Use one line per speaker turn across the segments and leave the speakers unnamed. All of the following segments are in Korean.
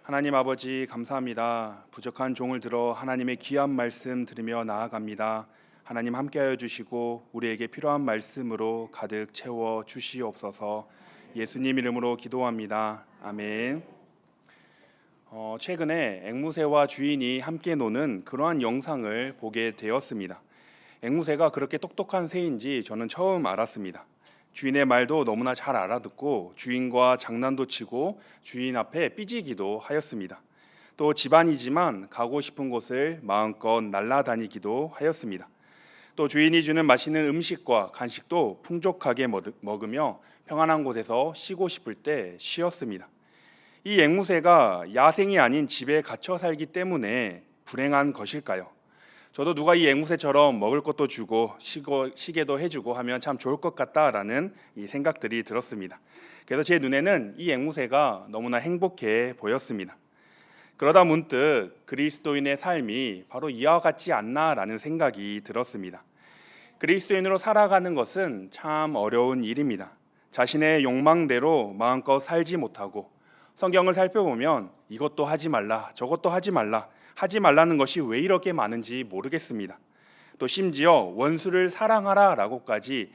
하나님 아버지 감사합니다. 부족한 종을 들어 하나님의 귀한 말씀 들으며 나아갑니다. 하나님 함께하여 주시고 우리에게 필요한 말씀으로 가득 채워 주시옵소서. 예수님 이름으로 기도합니다. 아멘. 최근에 앵무새와 주인이 함께 노는 그러한 영상을 보게 되었습니다. 앵무새가 그렇게 똑똑한 새인지 저는 처음 알았습니다. 주인의 말도 너무나 잘 알아듣고 주인과 장난도 치고 주인 앞에 삐지기도 하였습니다. 또 집안이지만 가고 싶은 곳을 마음껏 날아다니기도 하였습니다. 또 주인이 주는 맛있는 음식과 간식도 풍족하게 먹으며 평안한 곳에서 쉬고 싶을 때 쉬었습니다. 이 앵무새가 야생이 아닌 집에 갇혀 살기 때문에 불행한 것일까요? 저도 누가 이 앵무새처럼 먹을 것도 주고 쉬게도 해주고 하면 참 좋을 것 같다라는 이 생각들이 들었습니다. 그래서 제 눈에는 이 앵무새가 너무나 행복해 보였습니다. 그러다 문득 그리스도인의 삶이 바로 이와 같지 않나라는 생각이 들었습니다. 그리스도인으로 살아가는 것은 참 어려운 일입니다. 자신의 욕망대로 마음껏 살지 못하고 성경을 살펴보면 이것도 하지 말라, 저것도 하지 말라, 하지 말라는 것이 왜 이렇게 많은지 모르겠습니다. 또 심지어 원수를 사랑하라라고까지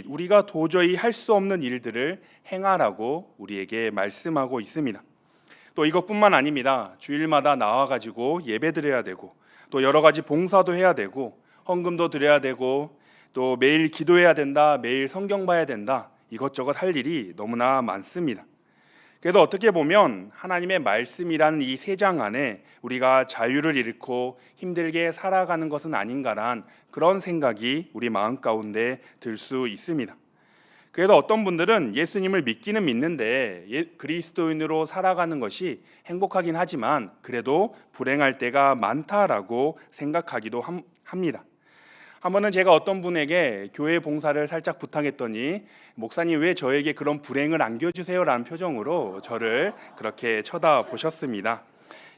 우리가 도저히 할 수 없는 일들을 행하라고 우리에게 말씀하고 있습니다. 또 이것뿐만 아닙니다. 주일마다 나와가지고 예배드려야 되고 또 여러 가지 봉사도 해야 되고 헌금도 드려야 되고 또 매일 기도해야 된다, 매일 성경 봐야 된다, 이것저것 할 일이 너무나 많습니다. 그래도 어떻게 보면 하나님의 말씀이라는 이 세 장 안에 우리가 자유를 잃고 힘들게 살아가는 것은 아닌가란 그런 생각이 우리 마음 가운데 들 수 있습니다. 그래도 어떤 분들은 예수님을 믿기는 믿는데 그리스도인으로 살아가는 것이 행복하긴 하지만 그래도 불행할 때가 많다라고 생각하기도 합니다. 한 번은 제가 어떤 분에게 교회 봉사를 살짝 부탁했더니 목사님 왜 저에게 그런 불행을 안겨주세요 라는 표정으로 저를 그렇게 쳐다보셨습니다.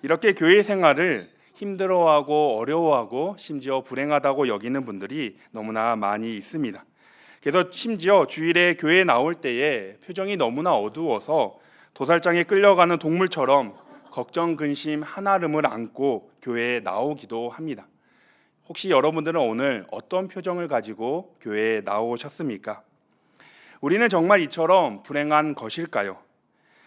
이렇게 교회 생활을 힘들어하고 어려워하고 심지어 불행하다고 여기는 분들이 너무나 많이 있습니다. 그래서 심지어 주일에 교회에 나올 때에 표정이 너무나 어두워서 도살장에 끌려가는 동물처럼 걱정, 근심, 한아름을 안고 교회에 나오기도 합니다. 혹시 여러분들은 오늘 어떤 표정을 가지고 교회에 나오셨습니까? 우리는 정말 이처럼 불행한 것일까요?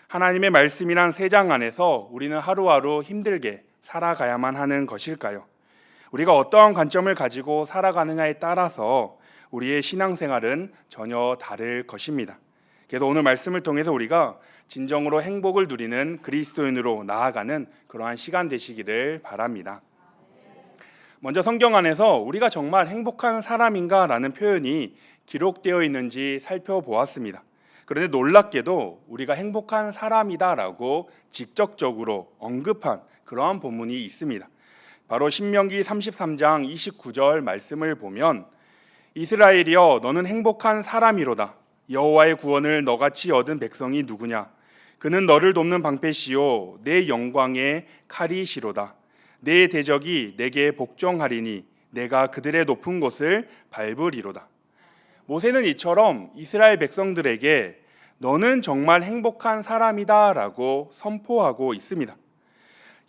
하나님의 말씀이란 세 장 안에서 우리는 하루하루 힘들게 살아가야만 하는 것일까요? 우리가 어떠한 관점을 가지고 살아가느냐에 따라서 우리의 신앙생활은 전혀 다를 것입니다. 그래서 오늘 말씀을 통해서 우리가 진정으로 행복을 누리는 그리스도인으로 나아가는 그러한 시간 되시기를 바랍니다. 먼저 성경 안에서 우리가 정말 행복한 사람인가라는 표현이 기록되어 있는지 살펴보았습니다. 그런데 놀랍게도 우리가 행복한 사람이다라고 직접적으로 언급한 그러한 본문이 있습니다. 바로 신명기 33장 29절 말씀을 보면 이스라엘이여 너는 행복한 사람이로다. 여호와의 구원을 너같이 얻은 백성이 누구냐? 그는 너를 돕는 방패시요 내 영광의 칼이시로다. 내 대적이 내게 복종하리니 내가 그들의 높은 곳을 밟으리로다. 모세는 이처럼 이스라엘 백성들에게 너는 정말 행복한 사람이다 라고 선포하고 있습니다.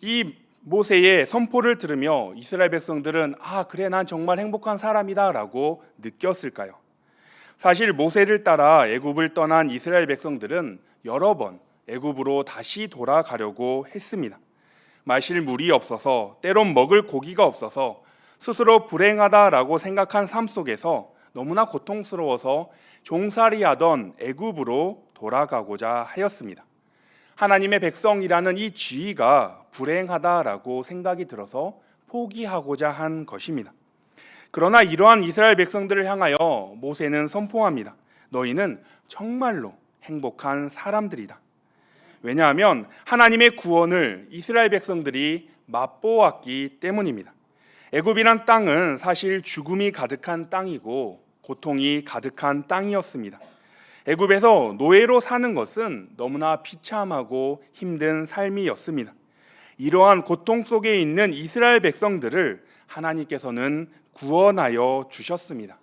이 모세의 선포를 들으며 이스라엘 백성들은 그래 난 정말 행복한 사람이다 라고 느꼈을까요? 사실 모세를 따라 애굽을 떠난 이스라엘 백성들은 여러 번 애굽으로 다시 돌아가려고 했습니다. 마실 물이 없어서 때론 먹을 고기가 없어서 스스로 불행하다라고 생각한 삶 속에서 너무나 고통스러워서 종살이하던 애굽으로 돌아가고자 하였습니다. 하나님의 백성이라는 이 지위가 불행하다라고 생각이 들어서 포기하고자 한 것입니다. 그러나 이러한 이스라엘 백성들을 향하여 모세는 선포합니다. 너희는 정말로 행복한 사람들이다. 왜냐하면 하나님의 구원을 이스라엘 백성들이 맛보았기 때문입니다. 애굽이란 땅은 사실 죽음이 가득한 땅이고 고통이 가득한 땅이었습니다. 애굽에서 노예로 사는 것은 너무나 비참하고 힘든 삶이었습니다. 이러한 고통 속에 있는 이스라엘 백성들을 하나님께서는 구원하여 주셨습니다.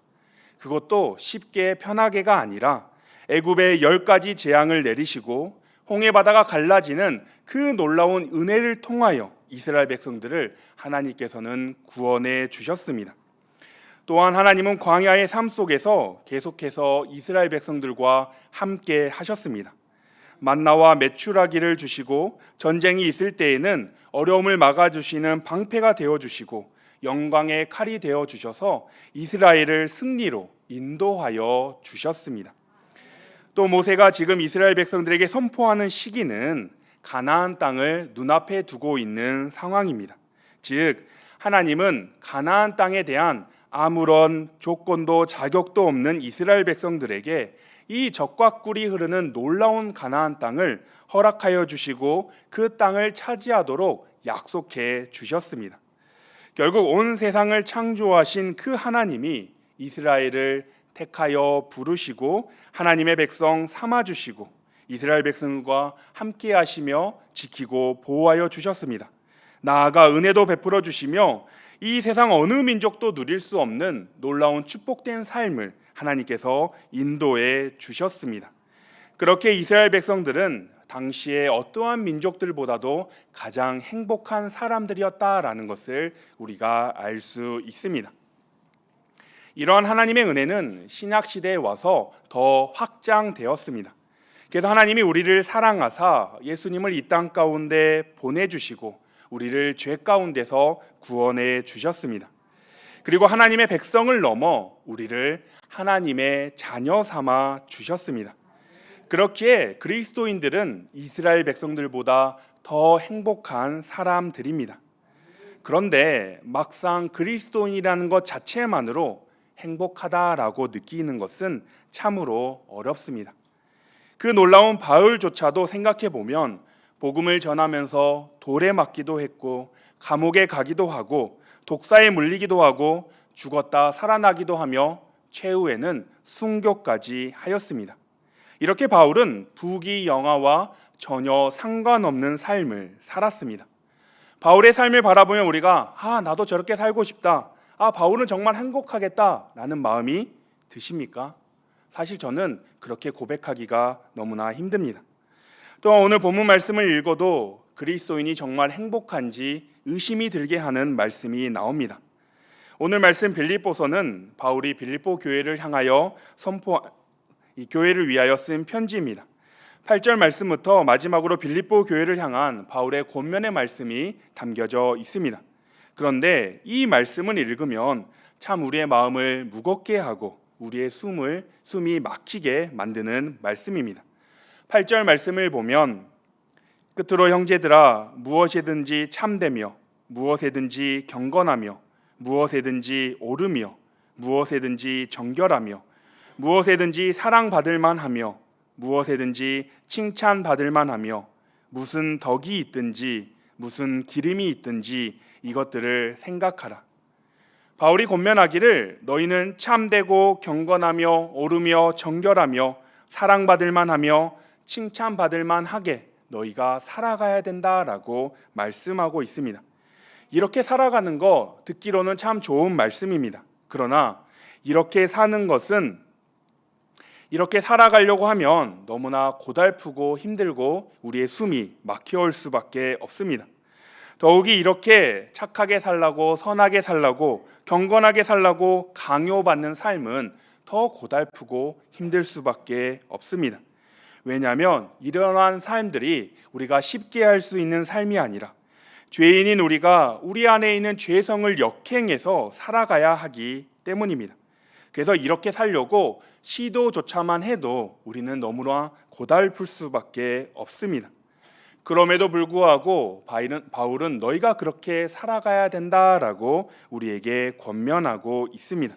그것도 쉽게 편하게가 아니라 애굽에 10가지 재앙을 내리시고 홍해 바다가 갈라지는 그 놀라운 은혜를 통하여 이스라엘 백성들을 하나님께서는 구원해 주셨습니다. 또한 하나님은 광야의 삶 속에서 계속해서 이스라엘 백성들과 함께 하셨습니다. 만나와 메추라기를 주시고 전쟁이 있을 때에는 어려움을 막아주시는 방패가 되어주시고 영광의 칼이 되어주셔서 이스라엘을 승리로 인도하여 주셨습니다. 또 모세가 지금 이스라엘 백성들에게 선포하는 시기는 가나안 땅을 눈앞에 두고 있는 상황입니다. 즉 하나님은 가나안 땅에 대한 아무런 조건도 자격도 없는 이스라엘 백성들에게 이 적과 꿀이 흐르는 놀라운 가나안 땅을 허락하여 주시고 그 땅을 차지하도록 약속해 주셨습니다. 결국 온 세상을 창조하신 그 하나님이 이스라엘을 택하여 부르시고 하나님의 백성 삼아 주시고 이스라엘 백성과 함께 하시며 지키고 보호하여 주셨습니다. 나아가 은혜도 베풀어 주시며 이 세상 어느 민족도 누릴 수 없는 놀라운 축복된 삶을 하나님께서 인도해 주셨습니다. 그렇게 이스라엘 백성들은 당시의 어떠한 민족들보다도 가장 행복한 사람들이었다라는 것을 우리가 알 수 있습니다. 이러한 하나님의 은혜는 신약 시대에 와서 더 확장되었습니다. 그래서 하나님이 우리를 사랑하사 예수님을 이 땅 가운데 보내주시고 우리를 죄 가운데서 구원해 주셨습니다. 그리고 하나님의 백성을 넘어 우리를 하나님의 자녀 삼아 주셨습니다. 그렇기에 그리스도인들은 이스라엘 백성들보다 더 행복한 사람들입니다. 그런데 막상 그리스도인이라는 것 자체만으로 행복하다라고 느끼는 것은 참으로 어렵습니다. 그 놀라운 바울조차도 생각해 보면 복음을 전하면서 돌에 맞기도 했고 감옥에 가기도 하고 독사에 물리기도 하고 죽었다 살아나기도 하며 최후에는 순교까지 하였습니다. 이렇게 바울은 부귀영화와 전혀 상관없는 삶을 살았습니다. 바울의 삶을 바라보면 우리가 나도 저렇게 살고 싶다. 바울은 정말 행복하겠다라는 마음이 드십니까? 사실 저는 그렇게 고백하기가 너무나 힘듭니다. 또 오늘 본문 말씀을 읽어도 그리스도인이 정말 행복한지 의심이 들게 하는 말씀이 나옵니다. 오늘 말씀 빌립보서는 바울이 빌립보 교회를 향하여 이 교회를 위하여 쓴 편지입니다. 8절 말씀부터 마지막으로 빌립보 교회를 향한 바울의 권면의 말씀이 담겨져 있습니다. 그런데 이 말씀을 읽으면 참 우리의 마음을 무겁게 하고 우리의 숨이 막히게 만드는 말씀입니다. 8절 말씀을 보면 끝으로 형제들아 무엇이든지 참되며 무엇이든지 경건하며 무엇이든지 옳으며 무엇이든지 정결하며 무엇이든지 사랑받을 만하며 무엇이든지 칭찬받을 만하며 무슨 덕이 있든지 무슨 기름이 있든지 이것들을 생각하라. 바울이 권면하기를 너희는 참되고 경건하며 옳으며 정결하며 사랑받을 만하며 칭찬받을 만하게 너희가 살아가야 된다라고 말씀하고 있습니다. 이렇게 살아가는 거 듣기로는 참 좋은 말씀입니다. 그러나 이렇게 사는 것은 이렇게 살아가려고 하면 너무나 고달프고 힘들고 우리의 숨이 막혀올 수밖에 없습니다. 더욱이 이렇게 착하게 살라고 선하게 살라고 경건하게 살라고 강요받는 삶은 더 고달프고 힘들 수밖에 없습니다. 왜냐하면 이러한 삶들이 우리가 쉽게 할 수 있는 삶이 아니라 죄인인 우리가 우리 안에 있는 죄성을 역행해서 살아가야 하기 때문입니다. 그래서 이렇게 살려고 시도조차만 해도 우리는 너무나 고달플 수밖에 없습니다. 그럼에도 불구하고 바울은 너희가 그렇게 살아가야 된다라고 우리에게 권면하고 있습니다.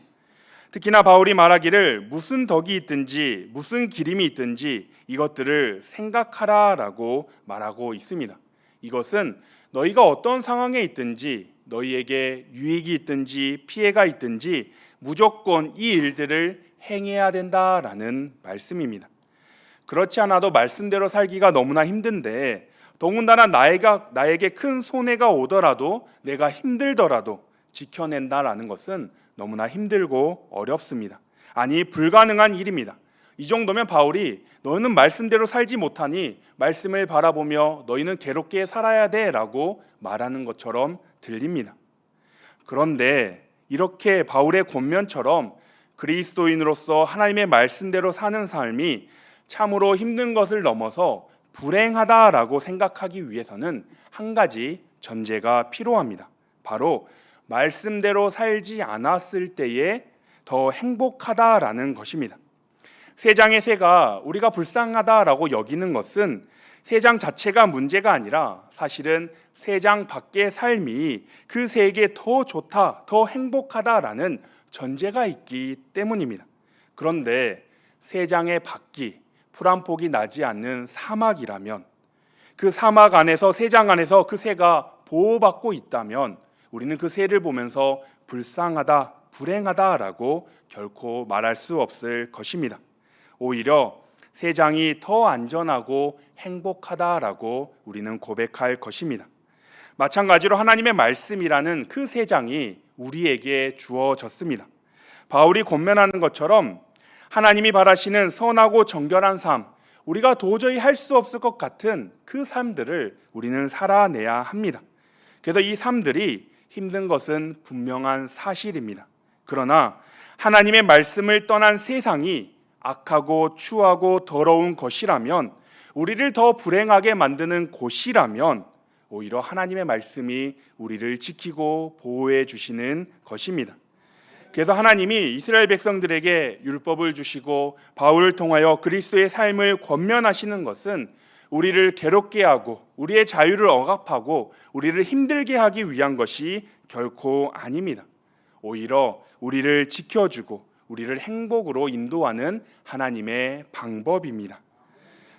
특히나 바울이 말하기를 무슨 덕이 있든지 무슨 기림이 있든지 이것들을 생각하라라고 말하고 있습니다. 이것은 너희가 어떤 상황에 있든지 너희에게 유익이 있든지 피해가 있든지 무조건 이 일들을 행해야 된다라는 말씀입니다. 그렇지 않아도 말씀대로 살기가 너무나 힘든데 더군다나 나에게 큰 손해가 오더라도 내가 힘들더라도 지켜낸다라는 것은 너무나 힘들고 어렵습니다. 아니 불가능한 일입니다. 이 정도면 바울이 너희는 말씀대로 살지 못하니 말씀을 바라보며 너희는 괴롭게 살아야 돼 라고 말하는 것처럼 들립니다. 그런데 이렇게 바울의 권면처럼 그리스도인으로서 하나님의 말씀대로 사는 삶이 참으로 힘든 것을 넘어서 불행하다라고 생각하기 위해서는 한 가지 전제가 필요합니다. 바로 말씀대로 살지 않았을 때에 더 행복하다라는 것입니다. 세장의 새가 우리가 불쌍하다라고 여기는 것은 세장 자체가 문제가 아니라 사실은 세장 밖의 삶이 그 새에게 더 좋다, 더 행복하다라는 전제가 있기 때문입니다. 그런데 세장의 밖이 풀 한 폭이 나지 않는 사막이라면, 그 사막 안에서, 세장 안에서 그 새가 보호받고 있다면 우리는 그 새를 보면서 불쌍하다, 불행하다라고 결코 말할 수 없을 것입니다. 오히려 세장이 더 안전하고 행복하다라고 우리는 고백할 것입니다. 마찬가지로 하나님의 말씀이라는 그 세장이 우리에게 주어졌습니다. 바울이 권면하는 것처럼 하나님이 바라시는 선하고 정결한 삶, 우리가 도저히 할 수 없을 것 같은 그 삶들을 우리는 살아내야 합니다. 그래서 이 삶들이 힘든 것은 분명한 사실입니다. 그러나 하나님의 말씀을 떠난 세상이 악하고 추하고 더러운 것이라면, 우리를 더 불행하게 만드는 곳이라면 오히려 하나님의 말씀이 우리를 지키고 보호해 주시는 것입니다. 그래서 하나님이 이스라엘 백성들에게 율법을 주시고 바울을 통하여 그리스도의 삶을 권면하시는 것은 우리를 괴롭게 하고 우리의 자유를 억압하고 우리를 힘들게 하기 위한 것이 결코 아닙니다. 오히려 우리를 지켜주고 우리를 행복으로 인도하는 하나님의 방법입니다.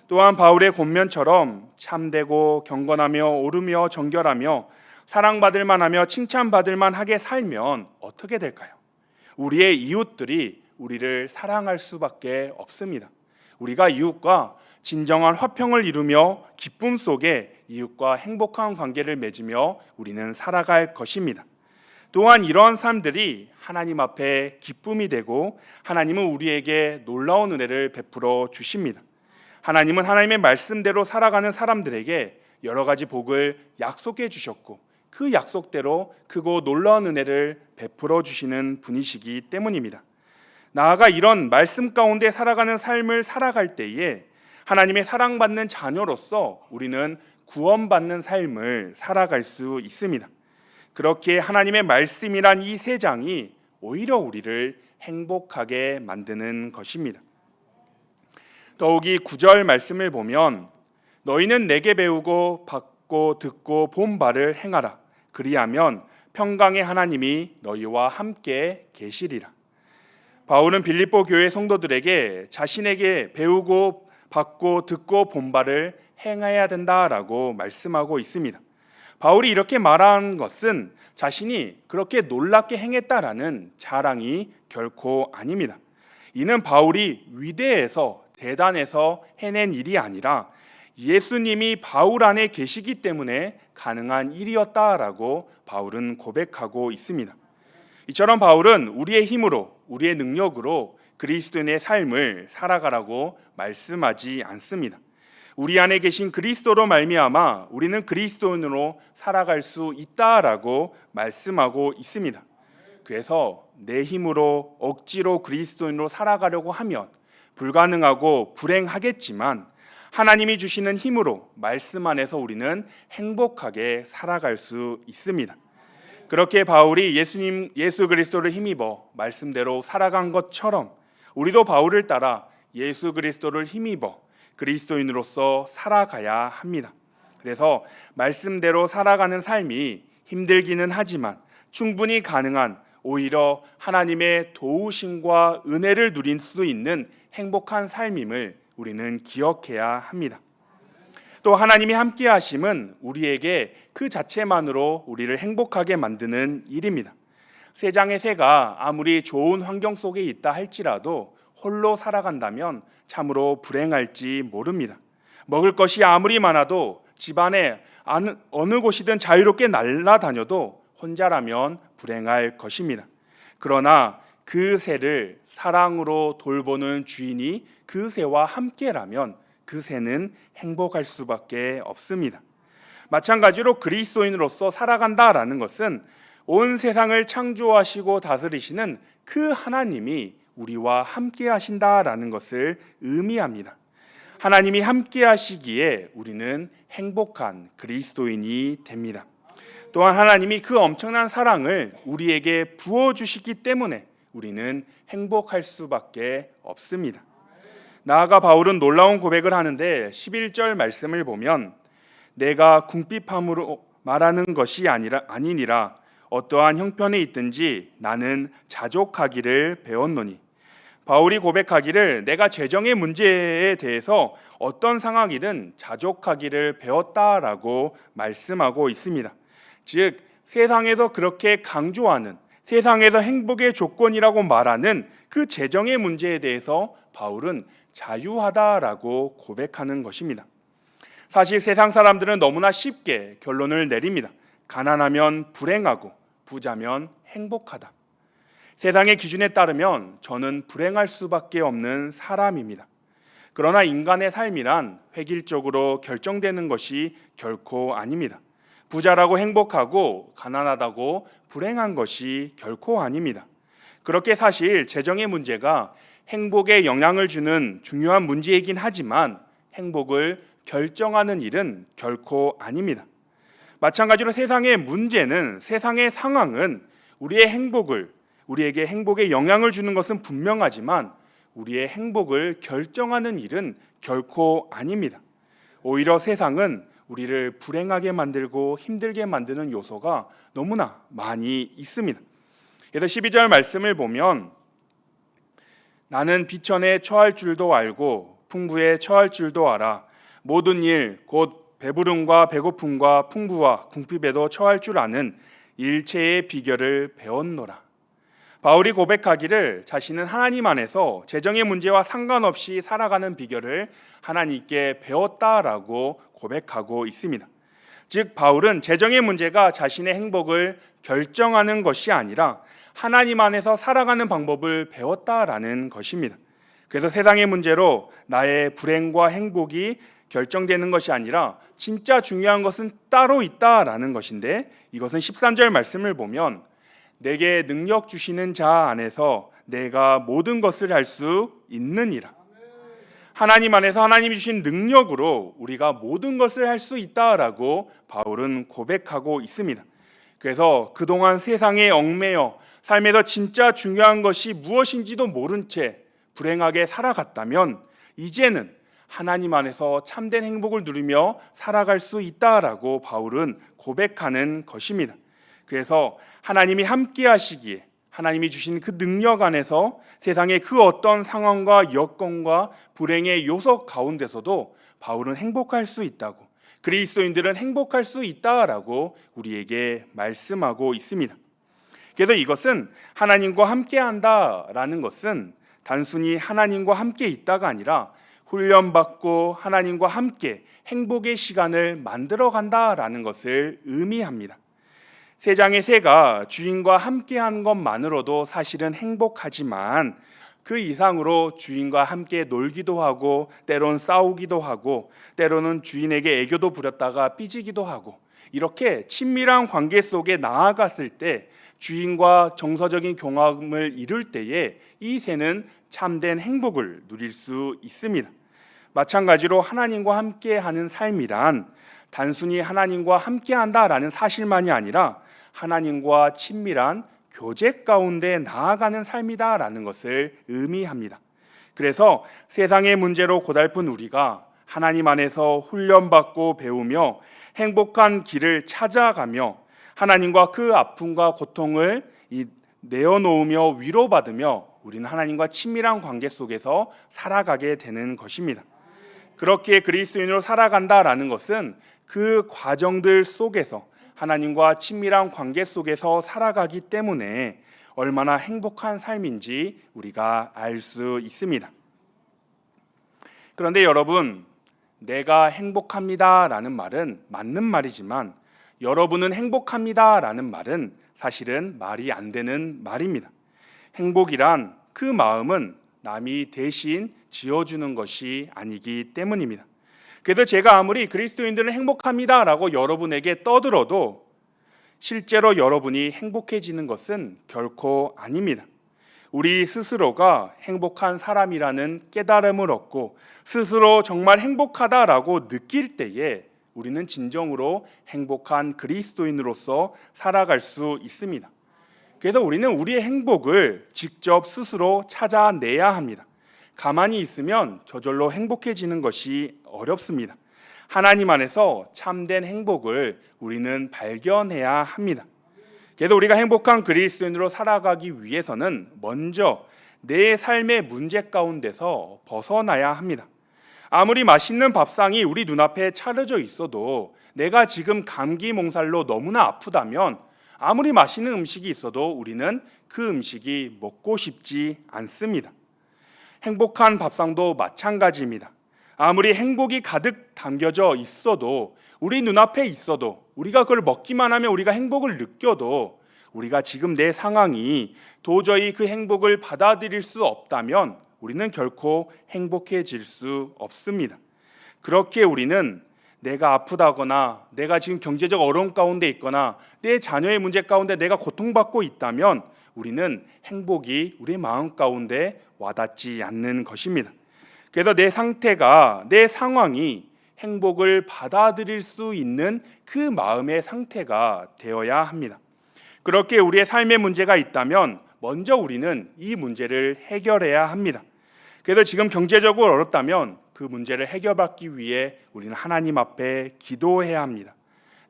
또한 바울의 권면처럼 참되고 경건하며 옳으며 정결하며 사랑받을 만하며 칭찬받을 만하게 살면 어떻게 될까요? 우리의 이웃들이 우리를 사랑할 수밖에 없습니다. 우리가 이웃과 진정한 화평을 이루며 기쁨 속에 이웃과 행복한 관계를 맺으며 우리는 살아갈 것입니다. 또한 이런 삶들이 하나님 앞에 기쁨이 되고 하나님은 우리에게 놀라운 은혜를 베풀어 주십니다. 하나님은 하나님의 말씀대로 살아가는 사람들에게 여러 가지 복을 약속해 주셨고 그 약속대로 크고 놀라운 은혜를 베풀어 주시는 분이시기 때문입니다. 나아가 이런 말씀 가운데 살아가는 삶을 살아갈 때에 하나님의 사랑받는 자녀로서 우리는 구원받는 삶을 살아갈 수 있습니다. 그렇게 하나님의 말씀이란 이 세 장이 오히려 우리를 행복하게 만드는 것입니다. 더욱이 9절 말씀을 보면 너희는 내게 배우고 받고 듣고 본 바를 행하라. 그리하면 평강의 하나님이 너희와 함께 계시리라. 바울은 빌립보 교회 성도들에게 자신에게 배우고 받고 듣고 본 바를 행해야 된다라고 말씀하고 있습니다. 바울이 이렇게 말한 것은 자신이 그렇게 놀랍게 행했다라는 자랑이 결코 아닙니다. 이는 바울이 위대해서 대단해서 해낸 일이 아니라 예수님이 바울 안에 계시기 때문에 가능한 일이었다라고 바울은 고백하고 있습니다. 이처럼 바울은 우리의 힘으로, 우리의 능력으로 그리스도인의 삶을 살아가라고 말씀하지 않습니다. 우리 안에 계신 그리스도로 말미암아 우리는 그리스도인으로 살아갈 수 있다라고 말씀하고 있습니다. 그래서 내 힘으로 억지로 그리스도인으로 살아가려고 하면 불가능하고 불행하겠지만 하나님이 주시는 힘으로 말씀 안에서 우리는 행복하게 살아갈 수 있습니다. 그렇게 바울이 예수 그리스도를 힘입어 말씀대로 살아간 것처럼 우리도 바울을 따라 예수 그리스도를 힘입어 그리스도인으로서 살아가야 합니다. 그래서 말씀대로 살아가는 삶이 힘들기는 하지만 충분히 가능한, 오히려 하나님의 도우심과 은혜를 누릴 수 있는 행복한 삶임을 우리는 기억해야 합니다. 또 하나님이 함께 하심은 우리에게 그 자체만으로 우리를 행복하게 만드는 일입니다. 세장의 새가 아무리 좋은 환경 속에 있다 할지라도 홀로 살아간다면 참으로 불행할지 모릅니다. 먹을 것이 아무리 많아도 집안에 어느 곳이든 자유롭게 날아다녀도 혼자라면 불행할 것입니다. 그러나 그 새를 사랑으로 돌보는 주인이 그 새와 함께라면 그 새는 행복할 수밖에 없습니다. 마찬가지로 그리스도인으로서 살아간다라는 것은 온 세상을 창조하시고 다스리시는 그 하나님이 우리와 함께 하신다라는 것을 의미합니다. 하나님이 함께 하시기에 우리는 행복한 그리스도인이 됩니다. 또한 하나님이 그 엄청난 사랑을 우리에게 부어주시기 때문에 우리는 행복할 수밖에 없습니다. 나아가 바울은 놀라운 고백을 하는데 11절 말씀을 보면 내가 궁핍함으로 말하는 것이 아니니라 어떠한 형편에 있든지 나는 자족하기를 배웠노니. 바울이 고백하기를 내가 재정의 문제에 대해서 어떤 상황이든 자족하기를 배웠다라고 말씀하고 있습니다. 즉 세상에서 그렇게 강조하는 세상에서 행복의 조건이라고 말하는 그 재정의 문제에 대해서 바울은 자유하다라고 고백하는 것입니다. 사실 세상 사람들은 너무나 쉽게 결론을 내립니다. 가난하면 불행하고 부자면 행복하다. 세상의 기준에 따르면 저는 불행할 수밖에 없는 사람입니다. 그러나 인간의 삶이란 획일적으로 결정되는 것이 결코 아닙니다. 부자라고 행복하고 가난하다고 불행한 것이 결코 아닙니다. 그렇게 사실 재정의 문제가 행복에 영향을 주는 중요한 문제이긴 하지만 행복을 결정하는 일은 결코 아닙니다. 마찬가지로 세상의 문제는, 세상의 상황은 우리에게 행복에 영향을 주는 것은 분명하지만 우리의 행복을 결정하는 일은 결코 아닙니다. 오히려 세상은 우리를 불행하게 만들고 힘들게 만드는 요소가 너무나 많이 있습니다. 그래서 12절 말씀을 보면 나는 비천에 처할 줄도 알고 풍부에 처할 줄도 알아 모든 일 곧 배부름과 배고픔과 풍부와 궁핍에도 처할 줄 아는 일체의 비결을 배웠노라. 바울이 고백하기를 자신은 하나님 안에서 재정의 문제와 상관없이 살아가는 비결을 하나님께 배웠다라고 고백하고 있습니다. 즉 바울은 재정의 문제가 자신의 행복을 결정하는 것이 아니라 하나님 안에서 살아가는 방법을 배웠다라는 것입니다. 그래서 세상의 문제로 나의 불행과 행복이 결정되는 것이 아니라 진짜 중요한 것은 따로 있다라는 것인데, 이것은 13절 말씀을 보면 내게 능력 주시는 자 안에서 내가 모든 것을 할 수 있느니라. 하나님 안에서 하나님이 주신 능력으로 우리가 모든 것을 할 수 있다라고 바울은 고백하고 있습니다. 그래서 그동안 세상에 얽매여 삶에서 진짜 중요한 것이 무엇인지도 모른 채 불행하게 살아갔다면 이제는 하나님 안에서 참된 행복을 누리며 살아갈 수 있다라고 바울은 고백하는 것입니다. 그래서 하나님이 함께 하시기에 하나님이 주신 그 능력 안에서 세상의 그 어떤 상황과 여건과 불행의 요소 가운데서도 바울은 행복할 수 있다고, 그리스도인들은 행복할 수 있다라고 우리에게 말씀하고 있습니다. 그래서 이것은 하나님과 함께 한다라는 것은 단순히 하나님과 함께 있다가 아니라 훈련받고 하나님과 함께 행복의 시간을 만들어 간다라는 것을 의미합니다. 세상의 새가 주인과 함께한 것만으로도 사실은 행복하지만 그 이상으로 주인과 함께 놀기도 하고 때론 싸우기도 하고 때로는 주인에게 애교도 부렸다가 삐지기도 하고 이렇게 친밀한 관계 속에 나아갔을 때 주인과 정서적인 교감을 이룰 때에 이 새는 참된 행복을 누릴 수 있습니다. 마찬가지로 하나님과 함께하는 삶이란 단순히 하나님과 함께한다라는 사실만이 아니라 하나님과 친밀한 교제 가운데 나아가는 삶이다라는 것을 의미합니다. 그래서 세상의 문제로 고달픈 우리가 하나님 안에서 훈련받고 배우며 행복한 길을 찾아가며 하나님과 그 아픔과 고통을 내어놓으며 위로받으며 우리는 하나님과 친밀한 관계 속에서 살아가게 되는 것입니다. 그렇게 그리스도인으로 살아간다라는 것은 그 과정들 속에서 하나님과 친밀한 관계 속에서 살아가기 때문에 얼마나 행복한 삶인지 우리가 알 수 있습니다. 그런데 여러분, 내가 행복합니다라는 말은 맞는 말이지만 여러분은 행복합니다라는 말은 사실은 말이 안 되는 말입니다. 행복이란 그 마음은 남이 대신 지어주는 것이 아니기 때문입니다. 그래서 제가 아무리 그리스도인들은 행복합니다라고 여러분에게 떠들어도 실제로 여러분이 행복해지는 것은 결코 아닙니다. 우리 스스로가 행복한 사람이라는 깨달음을 얻고 스스로 정말 행복하다라고 느낄 때에 우리는 진정으로 행복한 그리스도인으로서 살아갈 수 있습니다. 그래서 우리는 우리의 행복을 직접 스스로 찾아내야 합니다. 가만히 있으면 저절로 행복해지는 것이 어렵습니다. 하나님 안에서 참된 행복을 우리는 발견해야 합니다. 그래서 우리가 행복한 그리스도인으로 살아가기 위해서는 먼저 내 삶의 문제 가운데서 벗어나야 합니다. 아무리 맛있는 밥상이 우리 눈앞에 차려져 있어도 내가 지금 감기 몽살로 너무나 아프다면 아무리 맛있는 음식이 있어도 우리는 그 음식이 먹고 싶지 않습니다. 행복한 밥상도 마찬가지입니다. 아무리 행복이 가득 담겨져 있어도 우리 눈앞에 있어도 우리가 그걸 먹기만 하면 우리가 행복을 느껴도 우리가 지금 내 상황이 도저히 그 행복을 받아들일 수 없다면 우리는 결코 행복해질 수 없습니다. 그렇게 우리는 내가 아프다거나 내가 지금 경제적 어려움 가운데 있거나 내 자녀의 문제 가운데 내가 고통받고 있다면 우리는 행복이 우리의 마음 가운데 와닿지 않는 것입니다. 그래서 내 상태가, 내 상황이 행복을 받아들일 수 있는 그 마음의 상태가 되어야 합니다. 그렇게 우리의 삶의 문제가 있다면 먼저 우리는 이 문제를 해결해야 합니다. 그래서 지금 경제적으로 어렵다면 그 문제를 해결받기 위해 우리는 하나님 앞에 기도해야 합니다.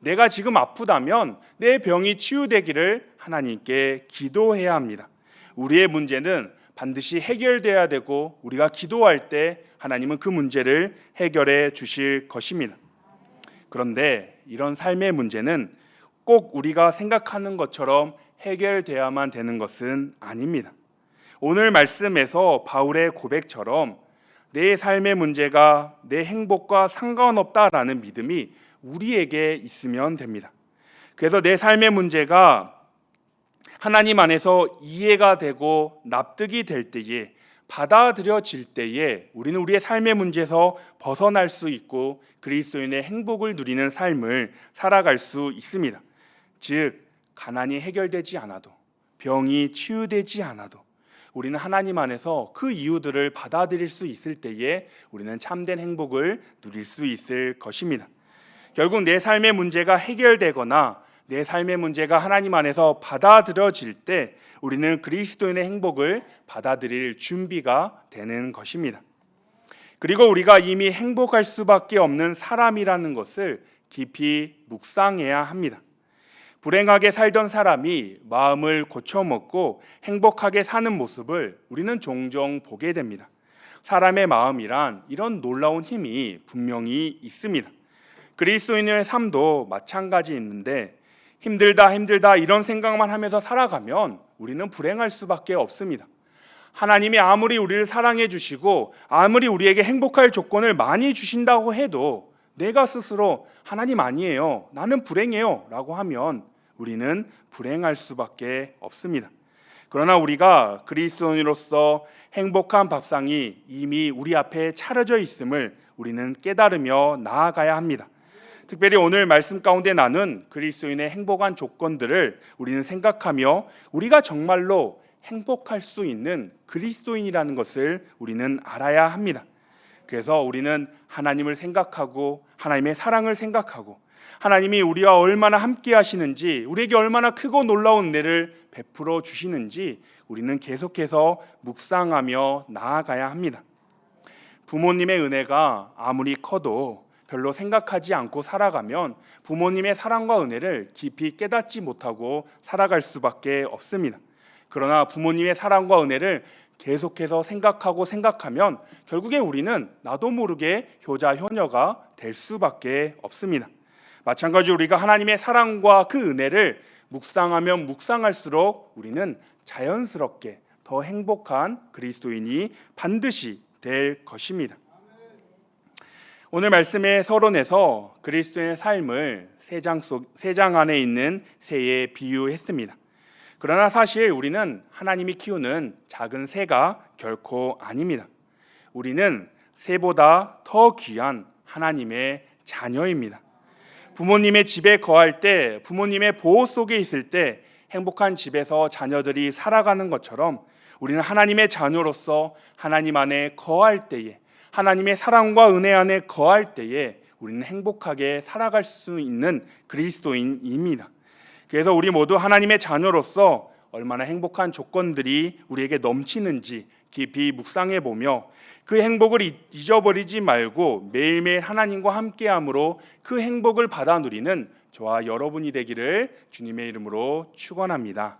내가 지금 아프다면 내 병이 치유되기를 하나님께 기도해야 합니다. 우리의 문제는 반드시 해결돼야 되고 우리가 기도할 때 하나님은 그 문제를 해결해 주실 것입니다. 그런데 이런 삶의 문제는 꼭 우리가 생각하는 것처럼 해결돼야만 되는 것은 아닙니다. 오늘 말씀에서 바울의 고백처럼 내 삶의 문제가 내 행복과 상관없다라는 믿음이 우리에게 있으면 됩니다. 그래서 내 삶의 문제가 하나님 안에서 이해가 되고 납득이 될 때에, 받아들여질 때에 우리는 우리의 삶의 문제에서 벗어날 수 있고 그리스도인의 행복을 누리는 삶을 살아갈 수 있습니다. 즉, 가난이 해결되지 않아도, 병이 치유되지 않아도 우리는 하나님 안에서 그 이유들을 받아들일 수 있을 때에 우리는 참된 행복을 누릴 수 있을 것입니다. 결국 내 삶의 문제가 해결되거나 내 삶의 문제가 하나님 안에서 받아들여질 때 우리는 그리스도인의 행복을 받아들일 준비가 되는 것입니다. 그리고 우리가 이미 행복할 수밖에 없는 사람이라는 것을 깊이 묵상해야 합니다. 불행하게 살던 사람이 마음을 고쳐먹고 행복하게 사는 모습을 우리는 종종 보게 됩니다. 사람의 마음이란 이런 놀라운 힘이 분명히 있습니다. 그리스도인의 삶도 마찬가지인데 힘들다 이런 생각만 하면서 살아가면 우리는 불행할 수밖에 없습니다. 하나님이 아무리 우리를 사랑해 주시고 아무리 우리에게 행복할 조건을 많이 주신다고 해도 내가 스스로 하나님 아니에요, 나는 불행해요 라고 하면 우리는 불행할 수밖에 없습니다. 그러나 우리가 그리스도인으로서 행복한 밥상이 이미 우리 앞에 차려져 있음을 우리는 깨달으며 나아가야 합니다. 특별히 오늘 말씀 가운데 나눈 그리스도인의 행복한 조건들을 우리는 생각하며 우리가 정말로 행복할 수 있는 그리스도인이라는 것을 우리는 알아야 합니다. 그래서 우리는 하나님을 생각하고 하나님의 사랑을 생각하고 하나님이 우리와 얼마나 함께 하시는지, 우리에게 얼마나 크고 놀라운 은혜를 베풀어 주시는지 우리는 계속해서 묵상하며 나아가야 합니다. 부모님의 은혜가 아무리 커도 별로 생각하지 않고 살아가면 부모님의 사랑과 은혜를 깊이 깨닫지 못하고 살아갈 수밖에 없습니다. 그러나 부모님의 사랑과 은혜를 계속해서 생각하면 결국에 우리는 나도 모르게 효자 효녀가 될 수밖에 없습니다. 마찬가지로 우리가 하나님의 사랑과 그 은혜를 묵상하면 묵상할수록 우리는 자연스럽게 더 행복한 그리스도인이 반드시 될 것입니다. 오늘 말씀의 서론에서 그리스도인의 삶을 세 장 안에 있는 새에 비유했습니다. 그러나 사실 우리는 하나님이 키우는 작은 새가 결코 아닙니다. 우리는 새보다 더 귀한 하나님의 자녀입니다. 부모님의 집에 거할 때, 부모님의 보호 속에 있을 때 행복한 집에서 자녀들이 살아가는 것처럼 우리는 하나님의 자녀로서 하나님 안에 거할 때에, 하나님의 사랑과 은혜 안에 거할 때에 우리는 행복하게 살아갈 수 있는 그리스도인입니다. 그래서 우리 모두 하나님의 자녀로서 얼마나 행복한 조건들이 우리에게 넘치는지 깊이 묵상해 보며 그 행복을 잊어버리지 말고 매일매일 하나님과 함께함으로 그 행복을 받아 누리는 저와 여러분이 되기를 주님의 이름으로 축원합니다.